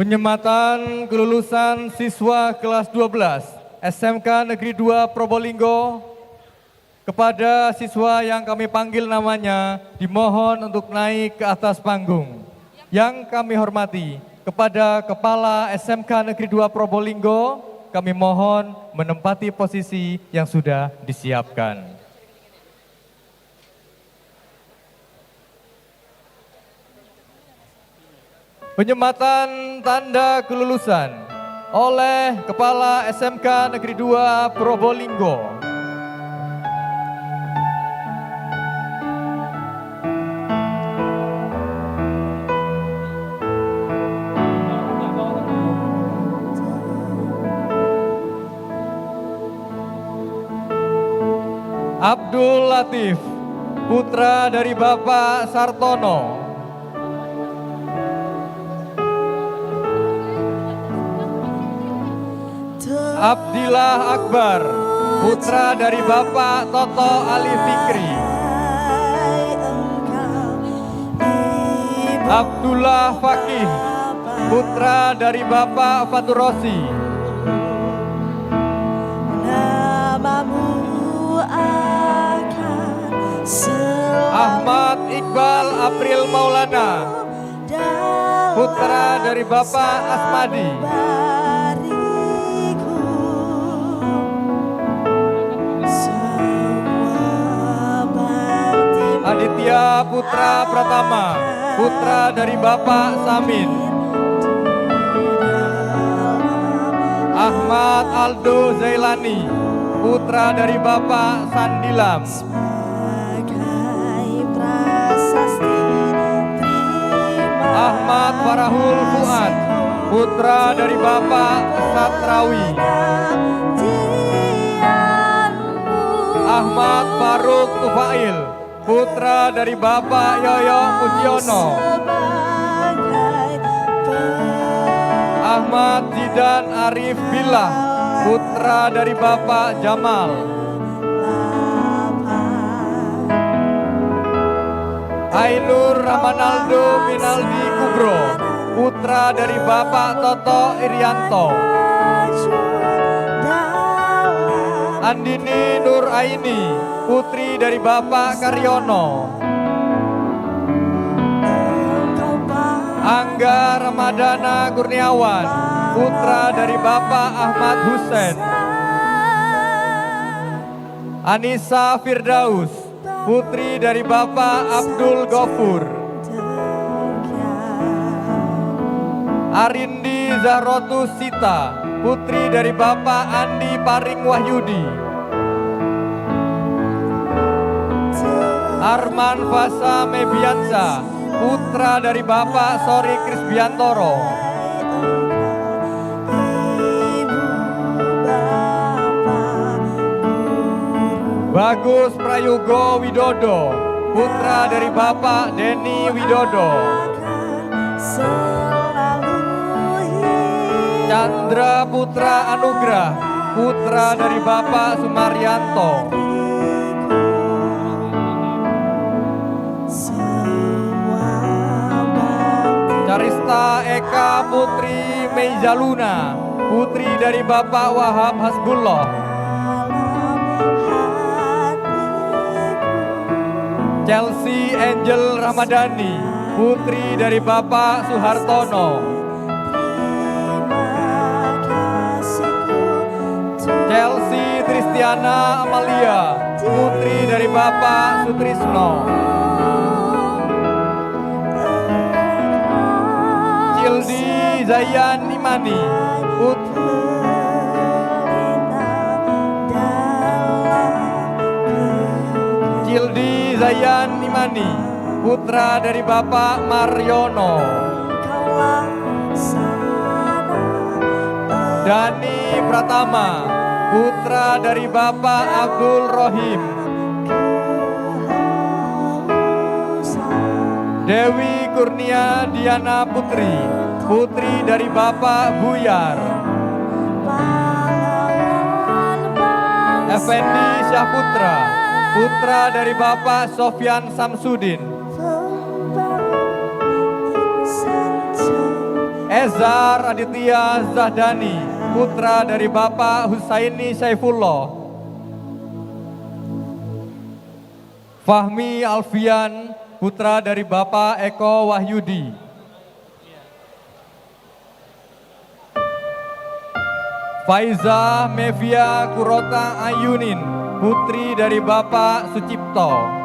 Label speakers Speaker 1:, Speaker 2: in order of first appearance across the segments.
Speaker 1: Penyematan kelulusan siswa kelas 12 SMK Negeri 2 Probolinggo. Kepada siswa yang kami panggil namanya, dimohon untuk naik ke atas panggung. Yang kami hormati, kepada Kepala SMK Negeri 2 Probolinggo, kami mohon menempati posisi yang sudah disiapkan. Penyematan tanda kelulusan oleh Kepala SMK Negeri 2 Probolinggo. Abdul Latif, putra dari Bapak Sartono. Abdillah Akbar, putra dari Bapak Toto Ali Fikri. Abdullah Fakih, putra dari Bapak Faturosi. Ahmad Iqbal April Maulana, putra dari Bapak Asmadi. Aditya Putra Pratama, putra dari Bapak Samin. Ahmad Aldo Zailani, putra dari Bapak Sandilam. Ahmad Farahul Fuad, putra dari Bapak Satrawi. Ahmad Faruk Tufail, putra dari Bapak Yoyo Mujiono. Ahmad Zidan Arif Billah, putra dari Bapak Jamal. Ainur Ramanaldo Minaldi Kubro, putra dari Bapak Toto Irianto. Andini Nur Aini, putri dari Bapak Karyono. Angga Ramadana Kurniawan, putra dari Bapak Ahmad Hussein. Anissa Firdaus, putri dari Bapak Abdul Gofur. Arindi Zahrotus Sita, putri dari Bapak Andi Paring Wahyudi. Arman Fasa Mebiansa, putra dari Bapak Sori Krisbiantoro. Bagus Prayogo Widodo, putra dari Bapak Denny Widodo. Chandra Putra Anugrah, putra dari Bapak Sumaryanto. Carista Eka Putri Meijaluna, putri dari Bapak Wahab Hasbullah. Chelsea Angel Ramadhani, putri dari Bapak Suhartono. Chelsea Tristiana Amalia, putri dari Bapak Sutrisno. Cildi Zayan Imani, Cildi Zayan Imani, putra dari Bapak Maryono. Dani Pratama, putra dari Bapak Abdul Rohim. Dewi Kurnia Diana Putri, putri dari Bapak Buyar. Effendi Syahputra, putra dari Bapak Sofyan Samsudin. Ezar Aditya Zahdani, putra dari Bapak Husaini Saifullah. Fahmi Alfian, putra dari Bapak Eko Wahyudi. Faiza Mevia Kurota Ayunin, putri dari Bapak Sucipto.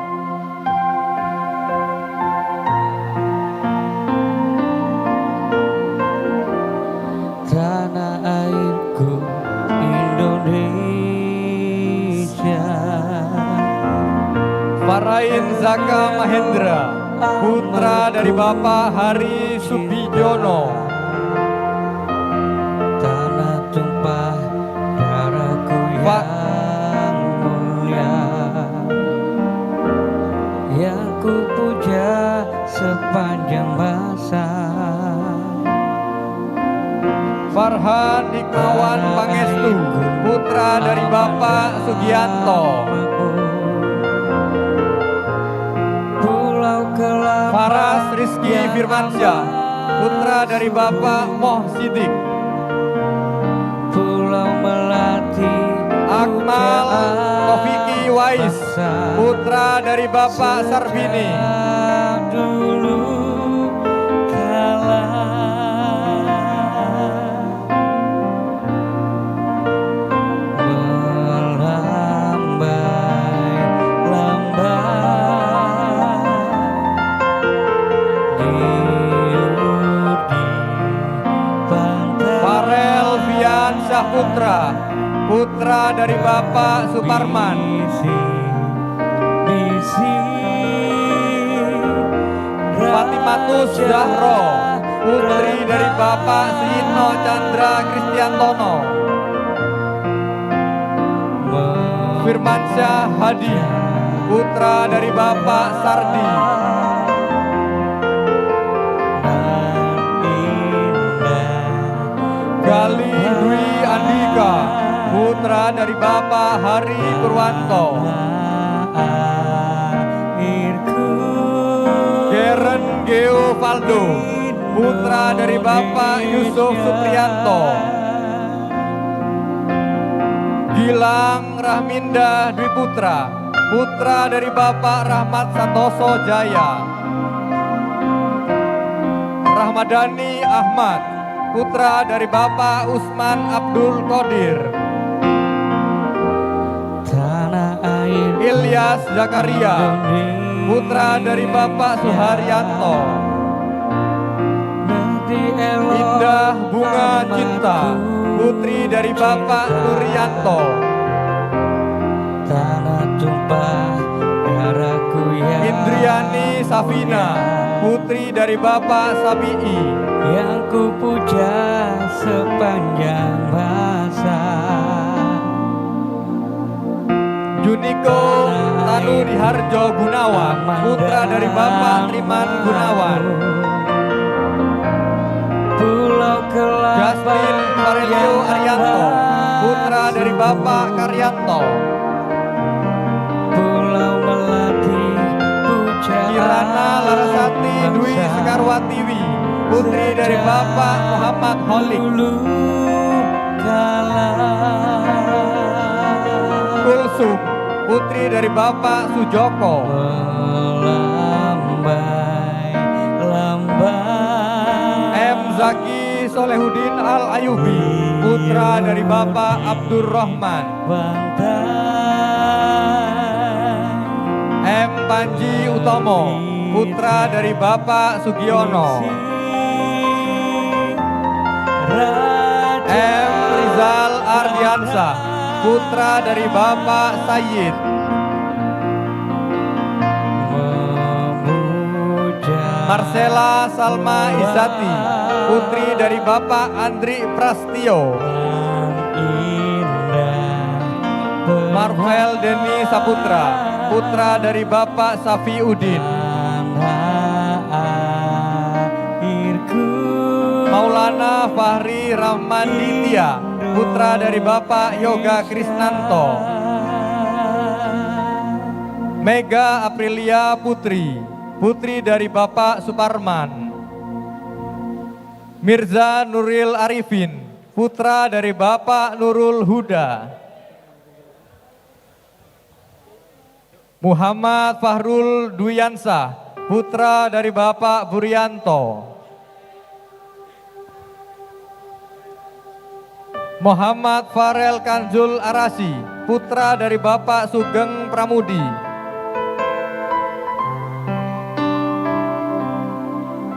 Speaker 2: Tanah airku Indonesia.
Speaker 1: Farain Zaka Mahendra, putra dari Bapak Hari Subijono.
Speaker 2: Tanah tumpah darahku yang mulia, yang ku puja sepanjang masa.
Speaker 1: Farhan Hikmawan Pangestu, putra dari Bapak Sugianto. Faras Rizky Firmansyah, putra dari Bapak Moh Sidik.
Speaker 2: Pulau Melati.
Speaker 1: Akmal Taufiki Wais, putra dari Bapak Sarbini.
Speaker 2: Dulu kala
Speaker 1: Putra, putra dari Bapak Suparman. Fatimatus Zahro, putri dari Bapak Sino Chandra Kristiantono. Firmansyah Hadi, putra dari Bapak Sardi. Gali Dwi Andika, putra dari Bapak Hari Purwanto. Geren Geo Valdo, putra dari Bapak Yusuf Supriyanto. Gilang Rahminda Dwi Putra, putra dari Bapak Rahmat Santoso Jaya. Rahmadani Ahmad, putra dari Bapak Usman Abdul Qadir.
Speaker 2: Tanah air
Speaker 1: Ilyas Zakaria, putra dari Bapak Suharyanto. Indah Bunga Cinta, putri dari Bapak Nuryanto.
Speaker 2: Tanah tumpah darahku yang
Speaker 1: Indriani Safina, putri dari Bapak Sabi'i.
Speaker 2: Yang ku puja sepanjang masa.
Speaker 1: Juniko Tanu Diharjo Gunawan, putra dari Bapak Triman Gunawan.
Speaker 2: Pulau Kelapa.
Speaker 1: Justin Farelio Arianto, putra dari Bapak Karyanto.
Speaker 2: Pulau Melati, pujaan
Speaker 1: Kirana Larasati Dwi Sekarwatiwi, putri dari Bapak Muhammad Holik. Kulsum, putri dari Bapak Sujoko. M. Zaki Solehudin Al Ayubi, putra dari Bapak Abdurrahman. M. Panji Utomo, putra dari Bapak Sugiono. M. Rizal Ardiansa, putra dari Bapak Sayyid. Marcella Salma Izati, putri dari Bapak Andri Prastio. Marvel Deni Saputra, putra dari Bapak Safiuddin. Maulana Fahri Rahmanditya, putra dari Bapak Yoga Krisnanto. Mega Aprilia Putri, putri dari Bapak Suparman. Mirza Nuril Arifin, putra dari Bapak Nurul Huda. Muhammad Fahrul Duyansah, putra dari Bapak Burianto. Muhammad Farel Kanzul Arasi, putra dari Bapak Sugeng Pramudi.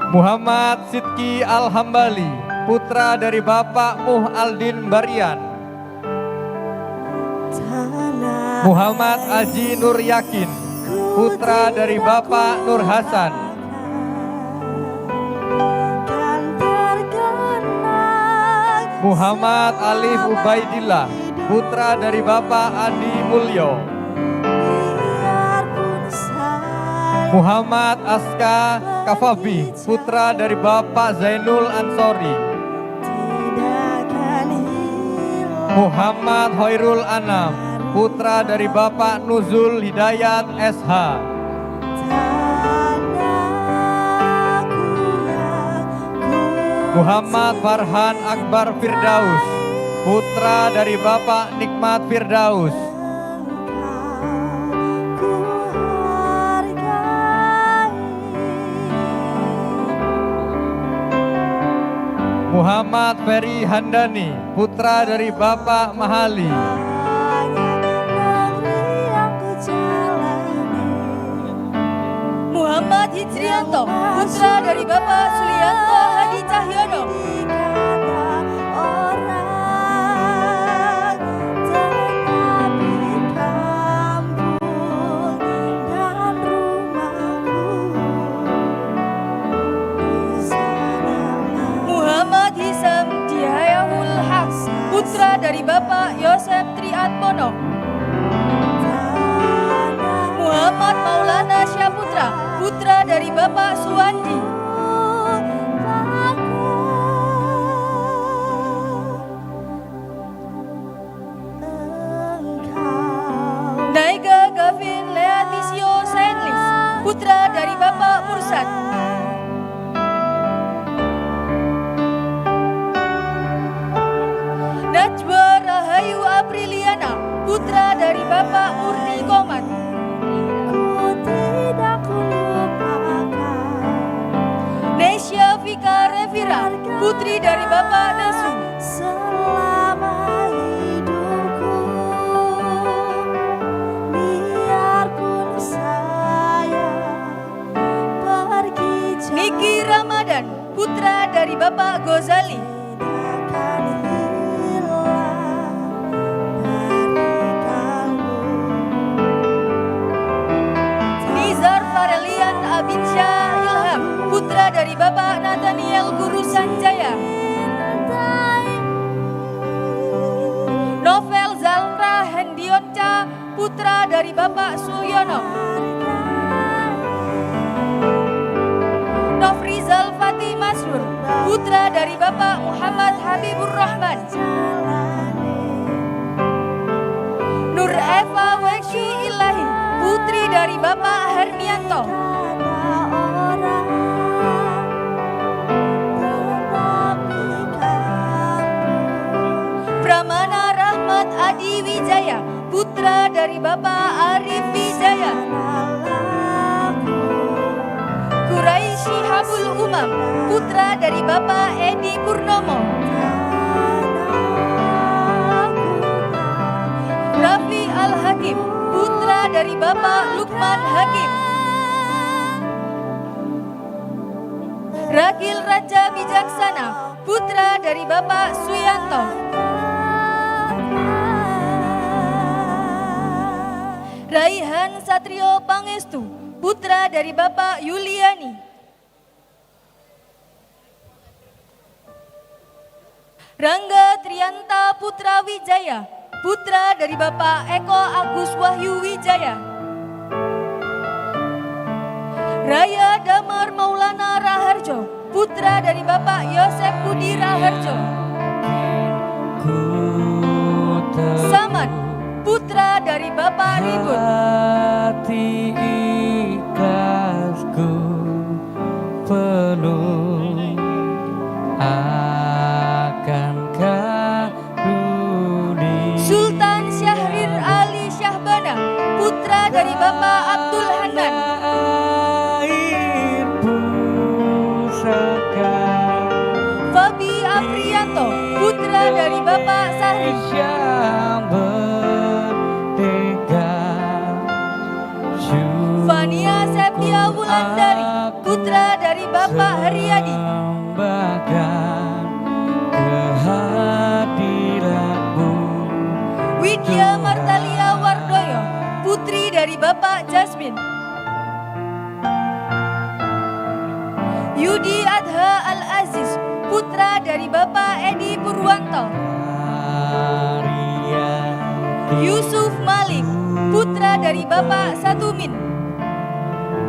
Speaker 1: Muhammad Sidki Al-Hambali, putra dari Bapak Muh Aldin Barian. Muhammad Aji Nur Yakin, putra dari Bapak Nur Hasan. Muhammad Alif Ubaidillah, putra dari Bapak Adi Mulyo. Muhammad Aska Kafabi, putra dari Bapak Zainul Ansori. Muhammad Hoirul Anam, putra dari Bapak Nuzul Hidayat SH. Muhammad Farhan Akbar Firdaus, putra dari Bapak Nikmat Firdaus. Muhammad Ferry Handani, putra dari Bapak Mahali.
Speaker 3: Muhammad Hijrianto, putra dari Bapak Sulianto Hadi Cahyono. Muhammad Hisam Dihayahul Haq, putra dari Bapak Yosef Triatmono. Muhammad Maulana Syaputra, putra dari Bapak Suwandi. Naiga Gavin Leatisio Sainlis, putra dari Bapak Mursad. Najwa Rahayu Apriliana, putra dari Bapak Murni Komat. Nesya Vika Revira, putri dari Bapak Nasu. Niki Ramadan, putra dari Bapak Gozali. Nizar Farelian Abinsya Ilham, putra dari Bapak Nathaniel Guru Sanjaya. Novel Zalra Hendionca, putra dari Bapak Suyono. Nofrizal Fatih Masrur, putra dari Bapak Muhammad Habibur Rahman. Nur Eva Weki Ilahi, putri dari Bapak Hernianto. Pramana Rahmat Adi Wijaya, putra dari Bapak Arif Wijaya. Quraisy Habul Umam, putra dari Bapak Edi Purnomo. Rafi Al-Hakim, putra dari Bapak Lukman Hakim. Ragil Raja Bijaksana, putra dari Bapak Suyanto. Raihan Satrio Pangestu, putra dari Bapak Yuliani. Rangga Trianta Putra Wijaya, putra dari Bapak Eko Agus Wahyu Wijaya. Raya Damar Maulana Raharjo, putra dari Bapak Yosef Budi Raharjo. Saman, putra dari Bapak Ribut.
Speaker 2: Hati ikhlasku penuh
Speaker 3: dari Bapak Abdul Hanan.
Speaker 2: Air pusaka
Speaker 3: Fabi Afrianto, putra dari Bapak Sahri.
Speaker 2: yang merdeka.
Speaker 3: Fania Septia Wulandari, putra dari Bapak Haryadi.
Speaker 2: Sembahkan kehadiranmu.
Speaker 3: Widya Martalia Wardoyo, putri dari Bapak Jasmine. Yudi Adha Al-Aziz, putra dari Bapak Edi Purwanto. Yusuf Malik, putra dari Bapak Satumin.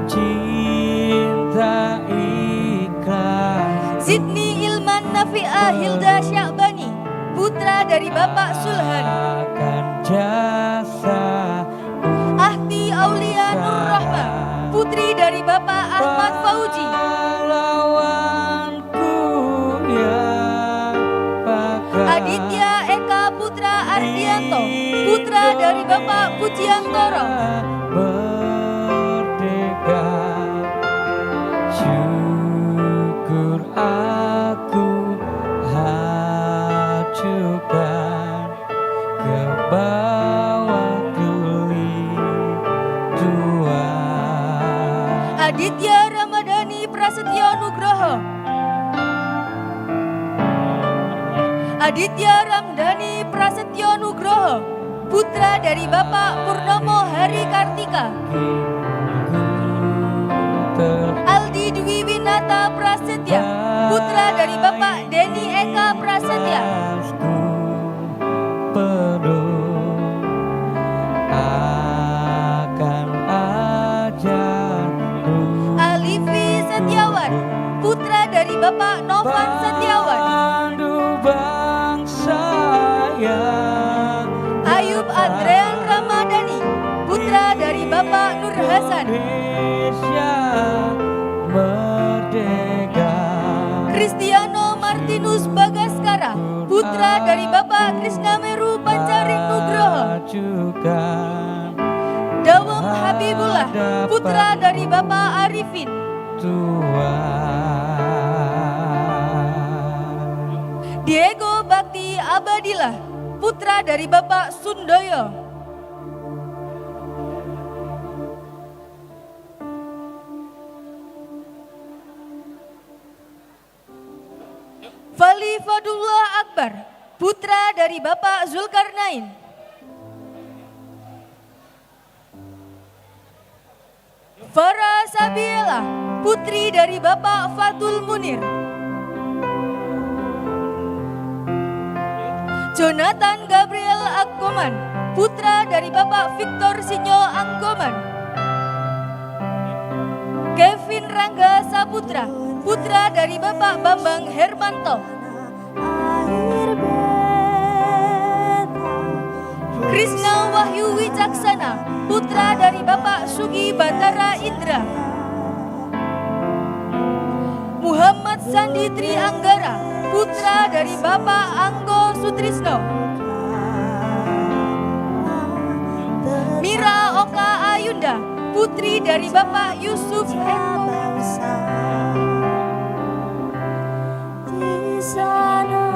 Speaker 2: Cinta ikhlas
Speaker 3: Sydney Ilman Nafi'ah Hilda Syakbani, putra dari Bapak Sulhan.
Speaker 2: akan jasa
Speaker 3: Ahti Aulia Nur Rahma, putri dari Bapak Ahmad Fauji.
Speaker 2: lawanku yang pakai.
Speaker 3: Aditya Eka Putra Ardianto, putra dari Bapak Pujiantoro.
Speaker 2: Merdeka, syukur aku ajukan ke bawah tuli Tuhan.
Speaker 3: Aditya Ramadhani Prasetyo Nugroho. Aditya Ramdhani Prasetyo Nugroho, putra dari Bapak Purnomo Hari Kartika. Aldi Dwi Winata Prasetya, putra dari Bapak Denny Eka Prasetya.
Speaker 2: Penuh akan ajarmu.
Speaker 3: Alifi Setiawan, putra dari Bapak Novan Setiawan.
Speaker 2: Pandu bangsa yang
Speaker 3: Ayub Adrian Ramadhani, putra dari Bapak Nur Hasan.
Speaker 2: Indonesia merdeka.
Speaker 3: Kristiano Martinus Bagaskara, putra dari Bapak Krisnameru Pancaring Nugroho.
Speaker 2: Ajukan
Speaker 3: Dawem Habibullah, putra dari Bapak Arifin.
Speaker 2: Tuhan.
Speaker 3: Diego Bakti Abadillah, putra dari Bapak Sundoyo. Fali Fadullah Akbar, putra dari Bapak Zulkarnain. Farah Sabiela, putri dari Bapak Fatul Munir. Jonathan Gabriel Anggoman, putra dari Bapak Victor Sinyo Anggoman. Kevin Rangga Saputra, putra dari Bapak Bambang Hermanto. Krishna Wahyu Wicaksana, putra dari Bapak Sugi Batara Indra. Muhammad Sandi Tri Anggara, putra dari Bapak Anggo Sutrisno. Mira Oka Ayunda, putri dari Bapak Yusuf Eko.
Speaker 4: Di sana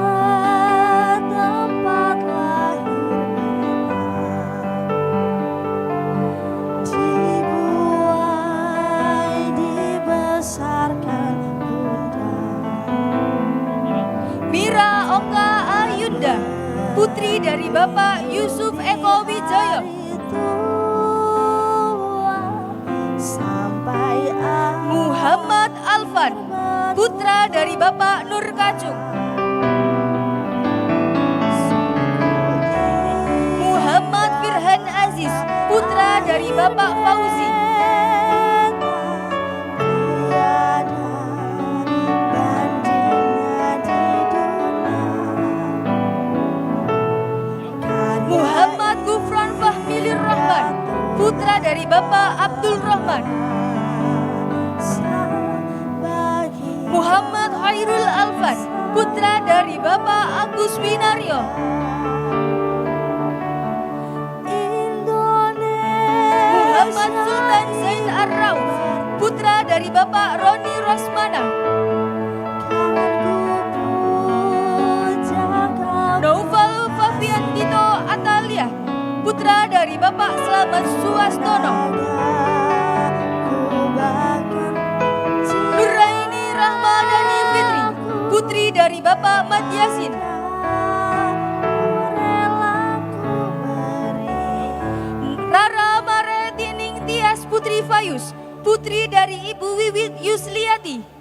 Speaker 4: tempat lahir dibuai dibesarkan bunda.
Speaker 3: Mira Oka Ayunda, putri dari Bapak Yusuf Eko Wijoyo.
Speaker 4: Sampai
Speaker 3: Muhammad Alfan, putra dari Bapak Nur Kacung. Muhammad Firhan Aziz, putra dari Bapak Fauzi. Muhammad Gufran Fahmilir Rahman, putra dari Bapak Abdul Rahman. Muhammad Khairul Alfan, putra dari Bapak Agus Winaryo. Bapak Roni Rosmana. Noval Fabian Tito Atalia, putra dari Bapak Slamet Suwastono. Nuraini Rahmadani Fitri, putri dari Bapak Mat Yasin. Rara Maretining Tias Putri Fayus, putri dari Ibu Wiwit Yusliati.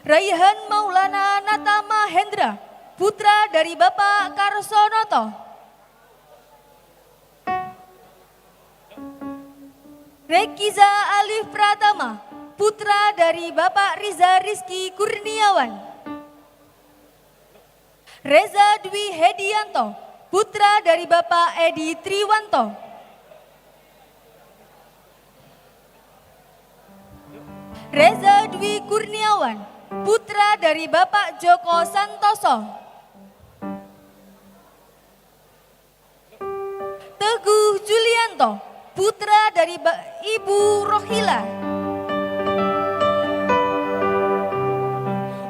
Speaker 3: Raihan Maulana Natama Hendra, putra dari Bapak Karsonoto. Rekiza Alif Pratama, putra dari Bapak Riza Rizky Kurniawan. Reza Dwi Hedianto, putra dari Bapak Edi Triwanto. Reza Dwi Kurniawan, putra dari Bapak Joko Santoso. Teguh Julianto, putra dari Ibu Rohila.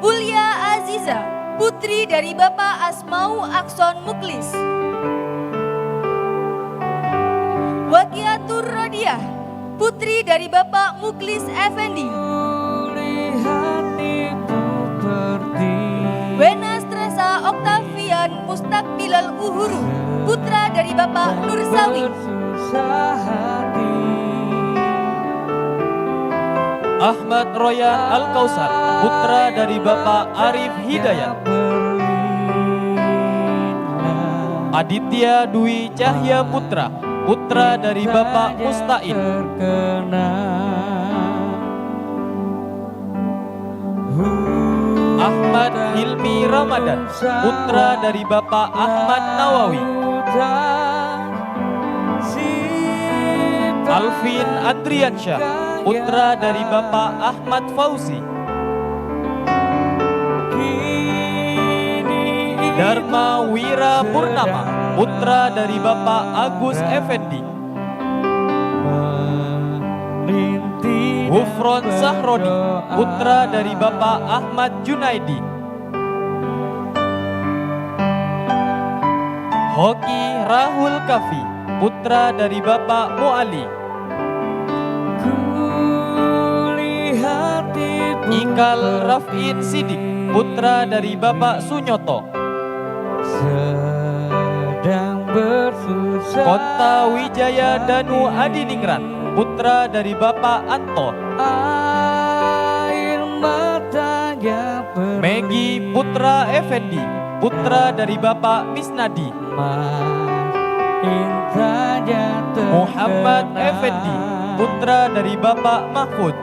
Speaker 3: Ulia Aziza, putri dari Bapak Asmau Akson Muklis. Wakiatur Rodiah, putri dari Bapak Muklis Effendi. Wenas Tresa Oktavian Mustakbilal Uhuru, putra dari Bapak Nursawi.
Speaker 2: Ahmad Royan Al-Kausar, putra dari Bapak Arif Hidayat. Aditya Dwi Cahya Putra, putra dari Bapak Mustain. Ahmad Hilmi Ramadan, putra dari Bapak Ahmad Nawawi. Alvin Adriansyah, putra dari Bapak Ahmad Fauzi. Dharma Wira Purnama, putra dari Bapak Agus Effendi. Gufron Sahroni, putra dari Bapak Ahmad Junaidi. Hoki Rahul Kafi, putra dari Bapak Muali. Ikal Rafin Sidik, putra dari Bapak Sunyoto. Konta Wijaya Danu Adiningrat, putra dari Bapak Anto. Megi Putra Effendi, putra dari Bapak Misnadi. Muhammad Effendi, putra dari Bapak Mahfud.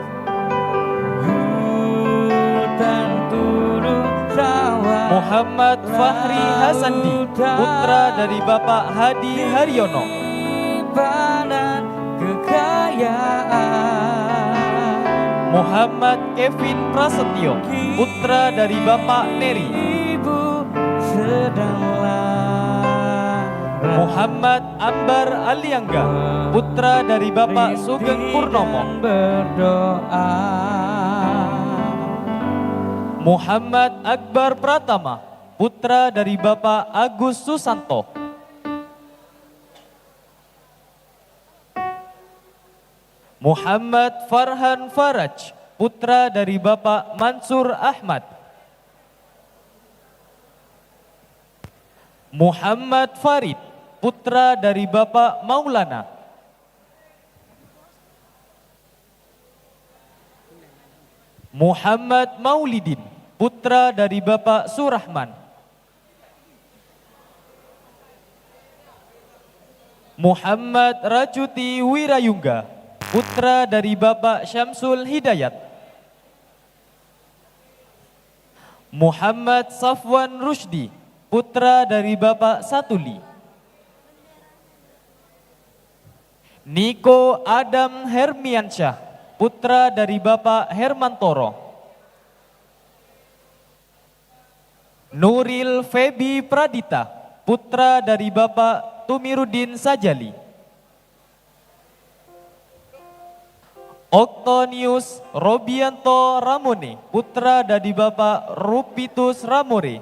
Speaker 2: Muhammad Fahri Hasandi, putra dari Bapak Hadi Haryono. Muhammad Kevin Prasetyo, putra dari Bapak Neri. Muhammad Ambar Aliangga, putra dari Bapak Sugeng Purnomo. Muhammad Akbar Pratama, putra dari Bapak Agus Susanto. Muhammad Farhan Faraj, putra dari Bapak Mansur Ahmad. Muhammad Farid, putra dari Bapak Maulana. Muhammad Maulidin, putra dari Bapak Surahman. Muhammad Rajuti Wirayungga, putra dari Bapak Syamsul Hidayat. Muhammad Safwan Rusdi, putra dari Bapak Satuli. Niko Adam Hermiansyah, putra dari Bapak Hermantoro. Nuril Febi Pradita, putra dari Bapak Tumiruddin Sajali. Oktonius Robianto Ramone, putra dari Bapak Rupitus Ramore.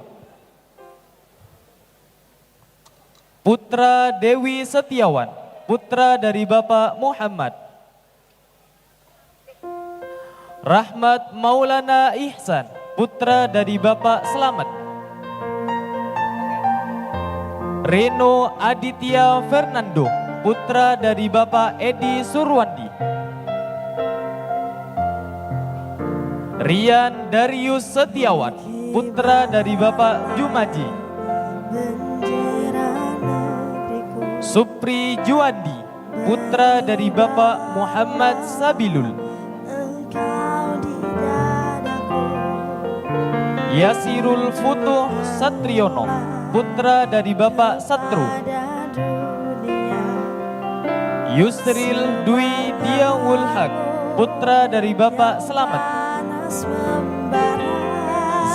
Speaker 2: Putra Dewi Setiawan, putra dari Bapak Muhammad. Rahmat Maulana Ihsan, putra dari Bapak Slamet. Reno Aditya Fernando, putra dari Bapak Edi Surwandi. Rian Darius Setiawan, putra dari Bapak Jumaji. Supri Juandi, putra dari Bapak Muhammad Sabilul. Yasirul Futuh Satriono, putra dari Bapak Satru. Yusril Dwi Diawul Haq, putra dari Bapak Selamat.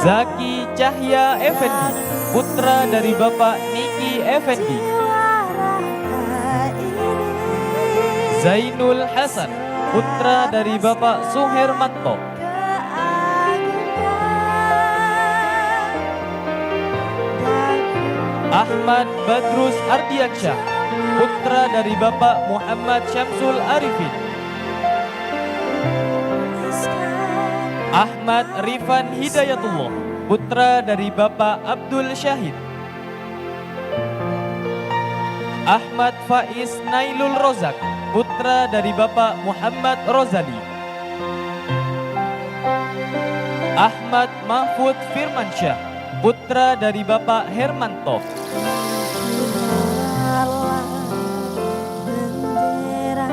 Speaker 2: Zaki Cahya Effendi, putra dari Bapak Niki Effendi. Zainul Hasan, putra dari Bapak Suhermanto. Ahmad Badrus Ardiansyah, putra dari Bapak Muhammad Syamsul Arifin. Ahmad Rifan Hidayatullah, putra dari Bapak Abdul Syahid. Ahmad Faiz Nailul Rozak, putra dari Bapak Muhammad Rozali. Ahmad Mahfud Firmansyah, putra dari Bapak Hermanto.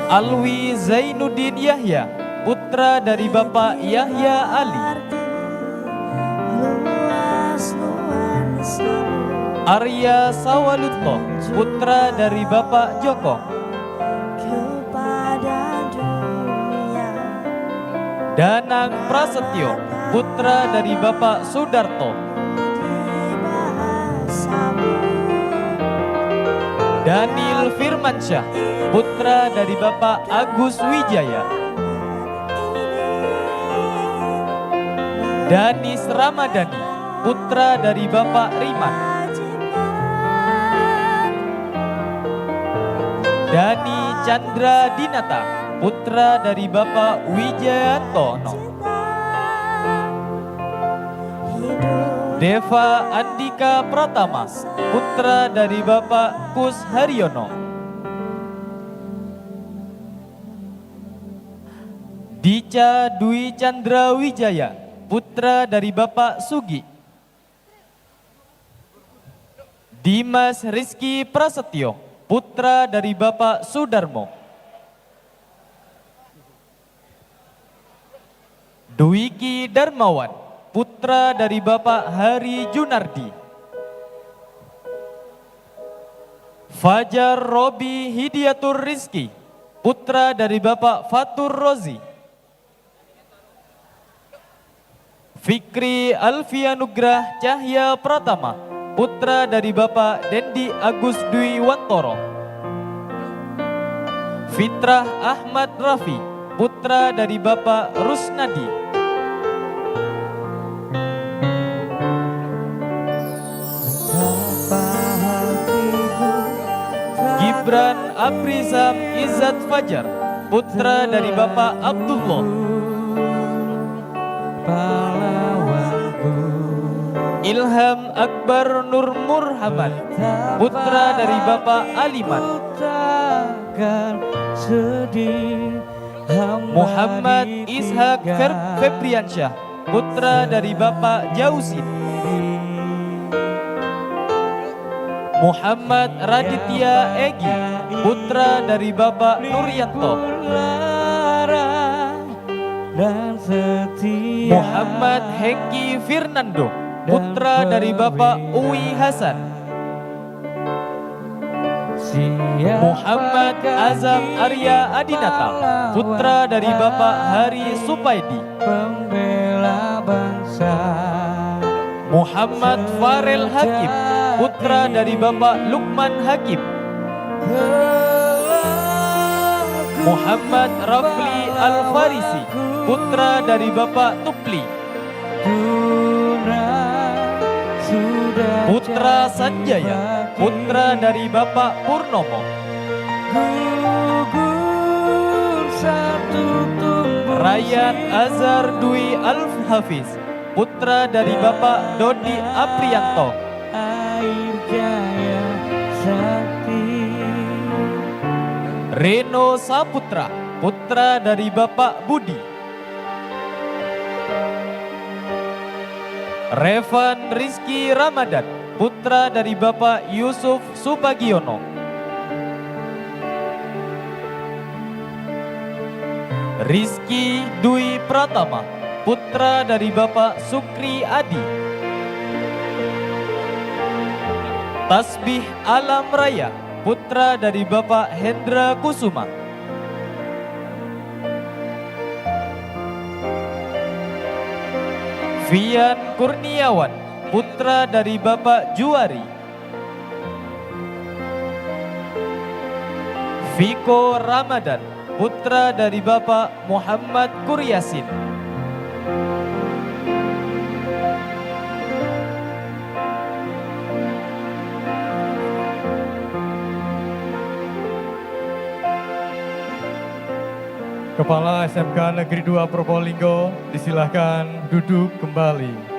Speaker 2: Alwi Zainuddin Yahya, putra dari Bapak Yahya Ali. Arya Sawalutto, putra dari Bapak Joko. Danang Prasetyo, putra dari Bapak Sudarto. Daniel Firmansyah, putra dari Bapak Agus Wijaya. Danis Ramadhani, putra dari Bapak Riman. Dani Chandra Dinata, putra dari Bapak Wijayantono. Deva Andika Pratama, putra dari Bapak Kus Haryono. Dica Dwi Chandra Wijaya, putra dari Bapak Sugi. Dimas Rizky Prasetyo, putra dari Bapak Sudarmo. Dwiki Darmawan, putra dari Bapak Hari Junardi. Fajar Robi Hidiatur Rizki, putra dari Bapak Fatur Rozi. Fikri Alfianugrah Cahya Pratama, putra dari Bapak Dendi Agus Dwi Wantoro. Fitrah Ahmad Rafi, putra dari Bapak Rusnadi. Gibran Aprizam Izzat Fajar, putra dari Bapak Abdullah. Ilham Akbar Nur Murhamad, putra dari Bapak Aliman. Muhammad Ishak Febriansyah, putra dari Bapak Jausin. Muhammad Raditya Egi, putra dari Bapak Nuryanto. Muhammad Hengki Firnando, putra dari Bapak Uwi Hasan. Muhammad Azam Arya Adinata, putra dari Bapak Hari Supaidi. Muhammad Farel Hakim, putra dari Bapak Lukman Hakim. Muhammad Rafli Al-Farisi, putra dari Bapak Tupli. Putra Sanjaya, putra dari Bapak Purnomo. Ryan Azhar Dwi Al-Hafiz, putra dari Bapak Dodi Aprianto. Reno Saputra, putra dari Bapak Budi. Revan Rizky Ramadan, putra dari Bapak Yusuf Subagiono. Rizky Dwi Pratama, putra dari Bapak Sukri Adi. Tasbih Alam Raya, putra dari Bapak Hendra Kusuma. Fian Kurniawan, putra dari Bapak Juari. Viko Ramadan, putra dari Bapak Muhammad Kuryasin.
Speaker 1: Kepala SMK Negeri 2 Probolinggo, disilahkan duduk kembali.